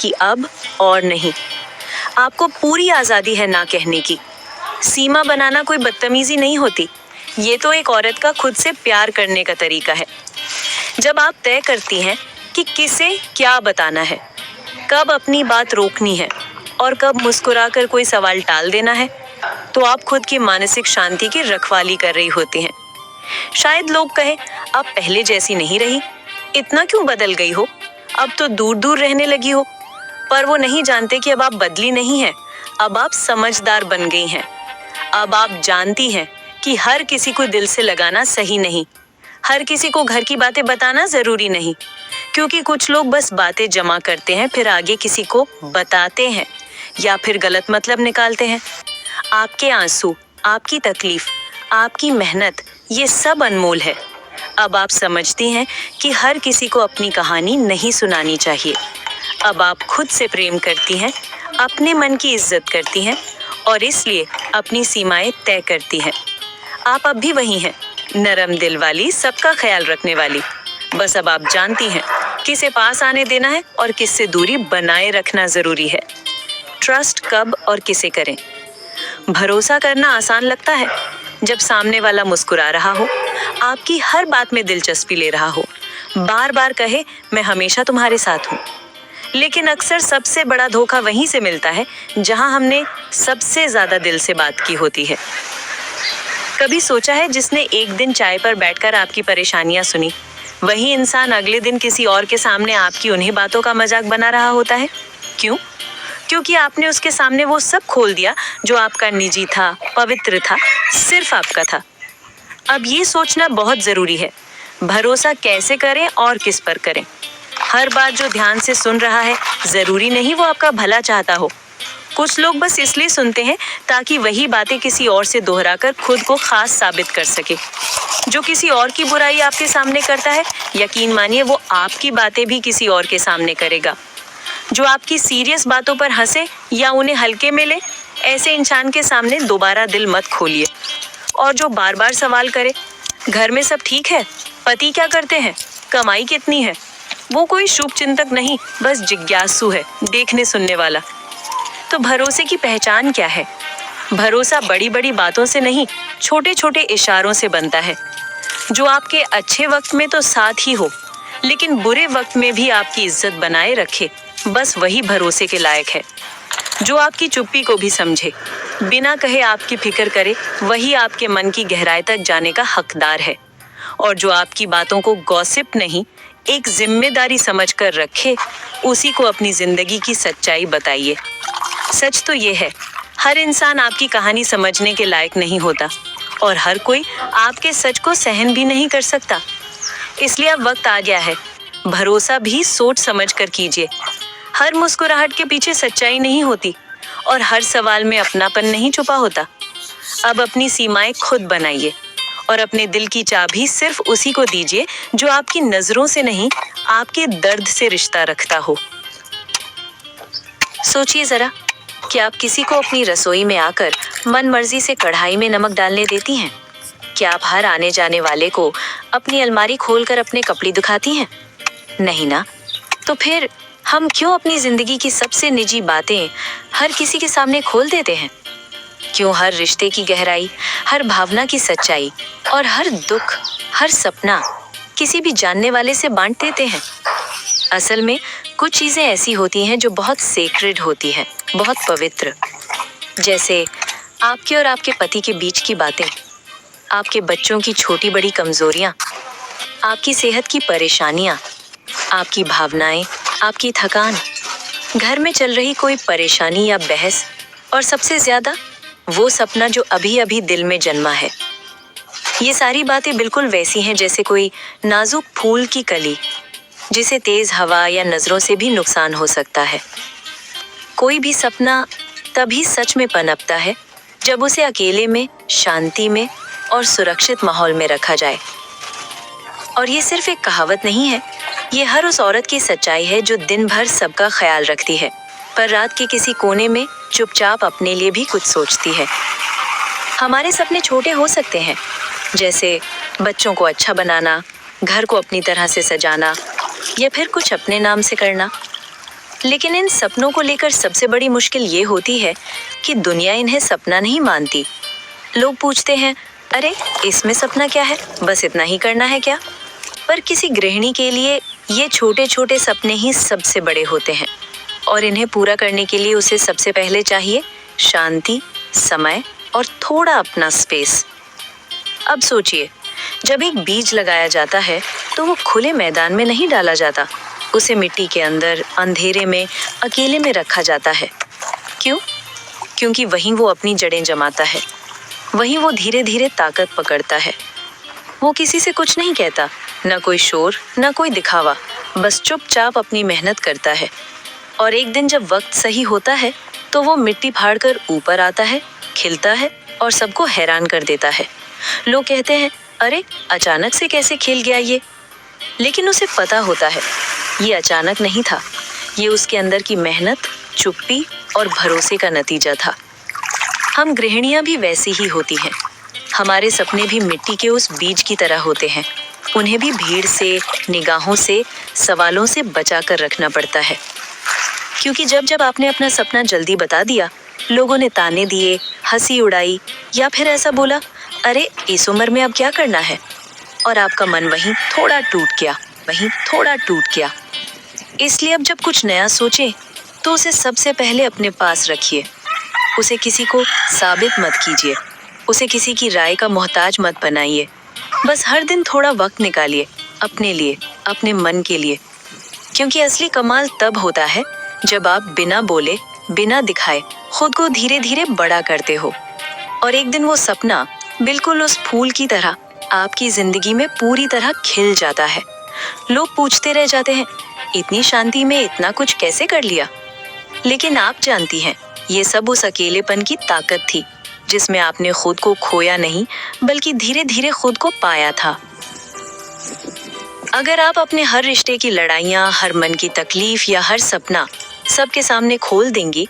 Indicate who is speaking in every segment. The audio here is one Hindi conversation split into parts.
Speaker 1: कि अब और नहीं। आपको पूरी आज़ादी है ना कहने की। सीमा बनाना कोई बदतमीजी नहीं होती, ये तो एक औरत का खुद से प्यार करने का तरीका है। जब आप तय करती हैं कि किसे क्या बताना है, कब अपनी बात रोकनी है और कब मुस्कुराकर कोई सवाल टाल देना है, तो आप खुद की मानसिक शांति की रखवाली कर रही होती हैं। शायद लोग कहें, आप पहले जैसी नहीं रही, इतना क्यों बदल गई हो, अब तो दूर दूर रहने लगी हो। पर वो नहीं जानते कि अब आप बदली नहीं हैं, अब आप समझदार बन गई हैं। अब आप जानती हैं कि हर किसी को दिल से लगाना सही नहीं, हर किसी को घर की बातें बताना जरूरी नहीं, क्योंकि कुछ लोग बस बातें जमा करते हैं, फिर आगे किसी को बताते हैं या फिर गलत मतलब निकालते हैं। आपके आंसू, आपकी तकलीफ, आपकी मेहनत, ये सब अनमोल है। अब आप समझती हैं कि हर किसी को अपनी कहानी नहीं सुनानी चाहिए। अब आप खुद से प्रेम करती हैं, अपने मन की इज्जत करती हैं और इसलिए अपनी सीमाएं तय करती हैं। आप अब भी वही हैं, नरम दिल वाली, सबका ख्याल रखने वाली। बस अब आप जानती हैं किसे पास आने देना है और किससे दूरी बनाए रखना जरूरी है। ट्रस्ट कब और किसे करें? भरोसा करना आसान लगता है जब सामने वाला मुस्कुरा रहा हो, आपकी हर बात में दिलचस्पी ले रहा हो, बार बार कहे मैं हमेशा तुम्हारे साथ हूँ। लेकिन अक्सर सबसे बड़ा धोखा वहीं से मिलता है जहां हमने सबसे ज्यादा दिल से बात की होती है। कभी सोचा है जिसने एक दिन चाय पर बैठकर आपकी परेशानियां सुनी, वही इंसान अगले दिन किसी और के सामने आपकी उन्हीं बातों का मजाक बना रहा होता है? क्यों? क्योंकि आपने उसके सामने वो सब खोल दिया जो आपका निजी था, पवित्र था, सिर्फ आपका था। अब ये सोचना बहुत जरूरी है, भरोसा कैसे करें और किस पर करें। हर बात जो ध्यान से सुन रहा है, जरूरी नहीं वो आपका भला चाहता हो। कुछ लोग बस इसलिए सुनते हैं ताकि वही बातें किसी और से दोहराकर खुद को खास साबित कर सके। जो किसी और की बुराई आपके सामने करता है, यकीन मानिए वो आपकी बातें भी किसी और के सामने करेगा। जो आपकी सीरियस बातों पर हंसे या उन्हें हल्के में ले, ऐसे इंसान के सामने दोबारा दिल मत खोलिए। और जो बार बार सवाल करे, घर में सब ठीक है, पति क्या करते हैं, कमाई कितनी है, वो कोई शुभ चिंतक नहीं, बस जिज्ञासु है, देखने सुनने वाला। तो भरोसे की पहचान क्या है? भरोसा बड़ी बड़ी बातों से नहीं, छोटे छोटे इशारों से बनता है। जो आपके अच्छे वक्त में तो साथ ही हो, लेकिन बुरे वक्त में भी आपकी इज्जत बनाए रखे, बस वही भरोसे के लायक है। जो आपकी चुप्पी को भी समझे, बिना कहे आपकी फिक्र करे, वही आपके मन की गहराई तक जाने का हकदार है। और जो आपकी बातों को गॉसिप नहीं, एक जिम्मेदारी समझकर रखे, उसी को अपनी जिंदगी की सच्चाई बताइए। सच तो ये है, हर इंसान आपकी कहानी समझने के लायक नहीं होता और हर कोई आपके सच को सहन भी नहीं कर सकता। इसलिए अब वक्त आ गया है, भरोसा भी सोच समझ कर कीजिए। हर मुस्कुराहट के पीछे सच्चाई नहीं होती और हर सवाल में अपनापन नहीं छुपा होता। अब अपनी सीमाएं खुद बनाइए और अपने दिल की चाबी सिर्फ उसी को दीजिए जो आपकी नजरों से नहीं, आपके दर्द से रिश्ता रखता हो। सोचिए जरा, क्या आप किसी को अपनी रसोई में आकर मन मर्जी से कढ़ाई में नमक डालने देती हैं? क्या आप हर आने जाने वाले को अपनी अलमारी खोलकर अपने कपड़े दिखाती हैं? नहीं ना। तो फिर हम क्यों अपनी जिंदगी की सबसे निजी बातें हर किसी के सामने खोल देते हैं? क्यों हर रिश्ते की गहराई, हर भावना की सच्चाई और हर दुख, हर सपना किसी भी जानने वाले से बांट देते हैं? असल में कुछ चीजें ऐसी होती हैं जो बहुत सेक्रेड होती हैं, बहुत पवित्र। जैसे आपके और आपके पति के बीच की बातें, आपके बच्चों की छोटी बड़ी कमजोरियां, आपकी सेहत की परेशानियां, आपकी भावनाएं, आपकी थकान, घर में चल रही कोई परेशानी या बहस, और सबसे ज्यादा वो सपना जो अभी अभी दिल में जन्मा है। ये सारी बातें बिल्कुल वैसी हैं जैसे कोई नाजुक फूल की कली, जिसे तेज हवा या नजरों से भी नुकसान हो सकता है। कोई भी सपना तभी सच में पनपता है जब उसे अकेले में, शांति में और सुरक्षित माहौल में रखा जाए। और ये सिर्फ एक कहावत नहीं है, ये हर उस औरत की सच्चाई है जो दिन भर सबका ख्याल रखती है, पर रात के किसी कोने में चुपचाप अपने लिए भी कुछ सोचती है। हमारे सपने छोटे हो सकते हैं, जैसे बच्चों को अच्छा बनाना, घर को अपनी तरह से सजाना या फिर कुछ अपने नाम से करना। लेकिन इन सपनों को लेकर सबसे बड़ी मुश्किल ये होती है कि दुनिया इन्हें सपना नहीं मानती। लोग पूछते हैं, अरे इसमें सपना क्या है, बस इतना ही करना है क्या? पर किसी गृहिणी के लिए ये छोटे छोटे सपने ही सबसे बड़े होते हैं और इन्हें पूरा करने के लिए उसे सबसे पहले चाहिए शांति, समय और थोड़ा अपना स्पेस। अब सोचिए, जब एक बीज लगाया जाता है तो वो खुले मैदान में नहीं डाला जाता, उसे मिट्टी के अंदर अंधेरे में अकेले में रखा जाता है। क्यों? क्योंकि वहीं वो अपनी जड़ें जमाता है, वहीं वो धीरे धीरे ताकत पकड़ता है। वो किसी से कुछ नहीं कहता, ना कोई शोर, ना कोई दिखावा, बस चुपचाप अपनी मेहनत करता है। और एक दिन जब वक्त सही होता है तो वो मिट्टी फाड़कर ऊपर आता है, खिलता है और सबको हैरान कर देता है। लोग कहते हैं, अरे अचानक से कैसे खिल गया ये? लेकिन उसे पता होता है ये अचानक नहीं था, ये उसके अंदर की मेहनत, चुप्पी और भरोसे का नतीजा था। हम गृहिणियां भी वैसी ही होती हैं। हमारे सपने भी मिट्टी के उस बीज की तरह होते हैं। उन्हें भी भीड़ से, निगाहों से, सवालों से बचा कर रखना पड़ता है। क्योंकि जब जब आपने अपना सपना जल्दी बता दिया, लोगों ने ताने दिए, हंसी उड़ाई या फिर ऐसा बोला, अरे इस उम्र में अब क्या करना है, और आपका मन वहीं थोड़ा टूट गया। इसलिए अब जब कुछ नया सोचें तो उसे सबसे पहले अपने पास रखिए। उसे किसी को साबित मत कीजिए, उसे किसी की राय का मोहताज मत बनाइए। बस हर दिन थोड़ा वक्त निकालिए अपने लिए, अपने मन के लिए। क्योंकि असली कमाल तब होता है जब आप बिना बोले, बिना दिखाए खुद को धीरे धीरे बड़ा करते हो। और एक दिन वो सपना बिल्कुल उस फूल की तरह आपकी जिंदगी में पूरी तरह खिल जाता है। लोग पूछते रह जाते हैं, इतनी शांति में इतना कुछ कैसे कर लिया? लेकिन आप जानती हैं, ये सब उस अकेलेपन की ताकत थी जिसमें आपने खुद को खोया नहीं, बल्कि धीरे धीरे खुद को पाया था। अगर आप अपने हर रिश्ते की लड़ाइयाँ, हर मन की तकलीफ या हर सपना सबके सामने खोल देंगी,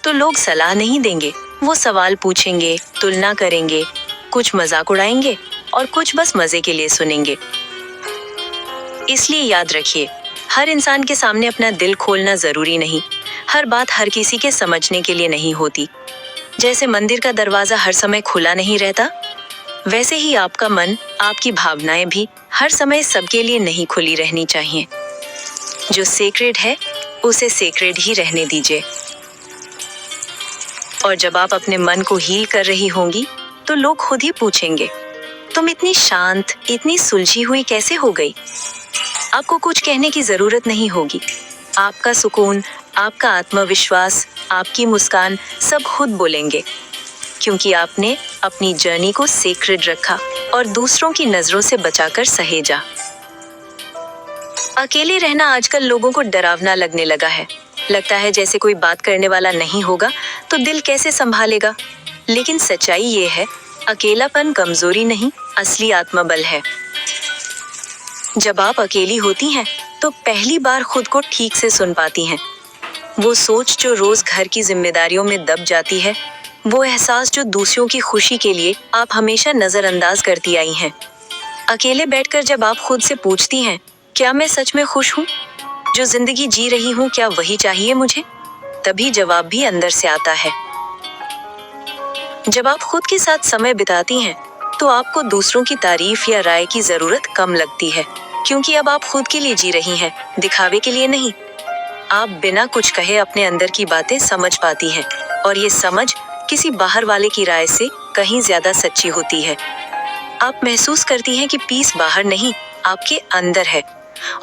Speaker 1: तो लोग सलाह नहीं देंगे, वो सवाल पूछेंगे, तुलना करेंगे, कुछ मजाक उड़ाएंगे और कुछ बस मजे के लिए सुनेंगे। इसलिए याद रखिए, हर इंसान के सामने अपना दिल खोलना जरूरी नहीं। हर बात हर किसी के समझने के लिए नहीं होती। जैसे मंदिर का दरवाजा हर समय खुला नहीं रहता, वैसे ही आपका मन, आपकी भावनाएं भी हर समय सबके लिए नहीं खुली रहनी चाहिए। जो सेक्रेड है उसे सेक्रेड ही रहने दीजिए। और जब आप अपने मन को हील कर रही होंगी तो लोग खुद ही पूछेंगे, तुम इतनी शांत, इतनी सुलझी हुई कैसे हो गई? आपको कुछ कहने की जरूरत नहीं होगी। आपका सुकून, आपका आत्मविश्वास, आपकी मुस्कान सब खुद बोलेंगे। क्योंकि आपने अपनी जर्नी को सेक्रेड रखा और दूसरों की नजरों से बचाकर सहेजा। अकेले रहना आजकल लोगों को डरावना लगने लगा है। लगता है जैसे कोई बात करने वाला नहीं होगा तो दिल कैसे संभालेगा। लेकिन सच्चाई ये है, अकेलापन कमजोरी नहीं, असली आत्मबल है। जब आप अकेली होती हैं तो पहली बार खुद को ठीक से सुन पाती हैं। वो सोच जो रोज घर की जिम्मेदारियों में दब जाती है, वो एहसास जो दूसरों की खुशी के लिए आप हमेशा नजरअंदाज करती आई हैं। अकेले बैठकर जब आप खुद से पूछती हैं, क्या मैं सच में खुश हूँ? जो जिंदगी जी रही हूँ, क्या वही चाहिए मुझे? तभी जवाब भी अंदर से आता है। जब आप खुद के साथ समय बिताती हैं तो आपको दूसरों की तारीफ या राय की जरूरत कम लगती है। क्योंकि अब आप खुद के लिए जी रही हैं, दिखावे के लिए नहीं। आप बिना कुछ कहे अपने अंदर की बातें समझ पाती हैं और ये समझ किसी बाहर वाले की राय से कहीं ज्यादा सच्ची होती है। आप महसूस करती हैं कि पीस बाहर नहीं, आपके अंदर है।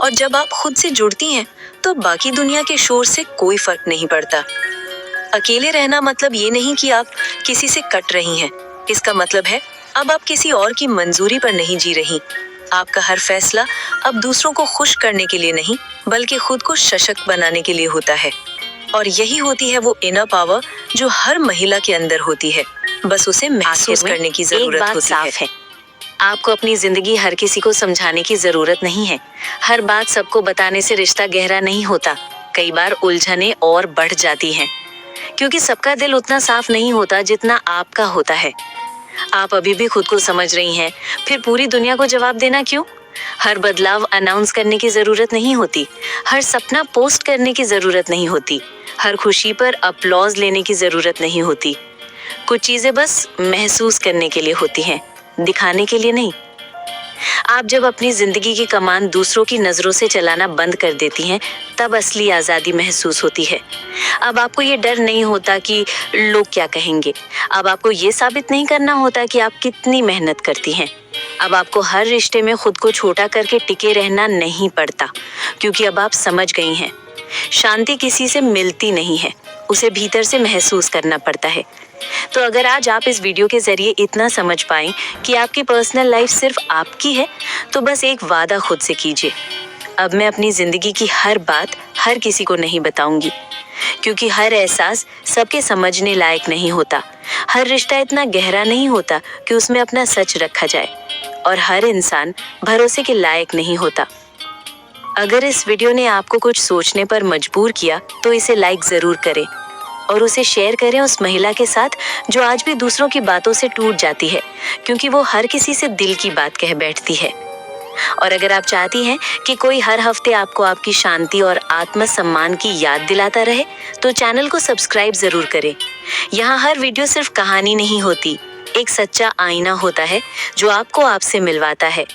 Speaker 1: और जब आप खुद से जुड़ती हैं तो बाकी दुनिया के शोर से कोई फर्क नहीं पड़ता। अकेले रहना मतलब ये नहीं कि आप किसी से कट रही हैं। इसका मतलब है अब आप किसी और की मंजूरी पर नहीं जी रही। आपका हर फैसला अब दूसरों को खुश करने के लिए नहीं, बल्कि खुद को सशक्त बनाने के लिए होता है। और यही होती है वो इनर पावर जो हर महिला के अंदर होती है। बस उसे महसूस करने की जरूरत होती है। आपको अपनी जिंदगी हर किसी को समझाने की जरूरत नहीं है। हर बात सबको बताने से रिश्ता गहरा नहीं होता। कई बार उलझनें और बढ़ जाती हैं, क्योंकि सबका दिल उतना साफ नहीं होता जितना आपका होता है। आप अभी भी खुद को समझ रही हैं, फिर पूरी दुनिया को जवाब देना क्यों? हर बदलाव अनाउंस करने की जरूरत नहीं होती, हर सपना पोस्ट करने की जरूरत नहीं होती, हर खुशी पर अपलॉज लेने की जरूरत नहीं होती। कुछ चीजें बस महसूस करने के लिए होती हैं, दिखाने के लिए नहीं। आप जब अपनी जिंदगी की कमान दूसरों की नजरों से चलाना बंद कर देती हैं, तब असली आजादी महसूस होती है। अब आपको ये डर नहीं होता कि लोग क्या कहेंगे। अब आपको ये साबित नहीं करना होता कि आप कितनी मेहनत करती हैं। अब आपको हर रिश्ते में खुद को छोटा करके टिके रहना नहीं पड़ता, क्योंकि अब आप समझ गई हैं, शांति किसी से मिलती नहीं है, उसे भीतर से महसूस करना पड़ता है। तो अगर आज आप इस वीडियो के जरिए इतना समझ पाएं कि आपकी पर्सनल लाइफ सिर्फ आपकी है, तो बस एक वादा खुद से कीजिए, अब मैं अपनी जिंदगी की हर बात हर किसी को नहीं बताऊंगी, क्योंकि हर एहसास सबके समझने लायक नहीं होता, हर रिश्ता इतना गहरा नहीं होता कि उसमें अपना सच रखा जाए, और हर इंसान भरोसे के लायक नहीं होता। अगर इस वीडियो ने आपको कुछ सोचने पर मजबूर किया तो इसे लाइक जरूर करें और उसे शेयर करें उस महिला के साथ जो आज भी दूसरों की बातों से टूट जाती है, क्योंकि वो हर किसी से दिल की बात कह बैठती है। और अगर आप चाहती हैं कि कोई हर हफ्ते आपको आपकी शांति और आत्मसम्मान की याद दिलाता रहे, तो चैनल को सब्सक्राइब जरूर करें। यहाँ हर वीडियो सिर्फ कहानी नहीं होती, एक सच्चा आईना होता है जो आपको आपसे मिलवाता है।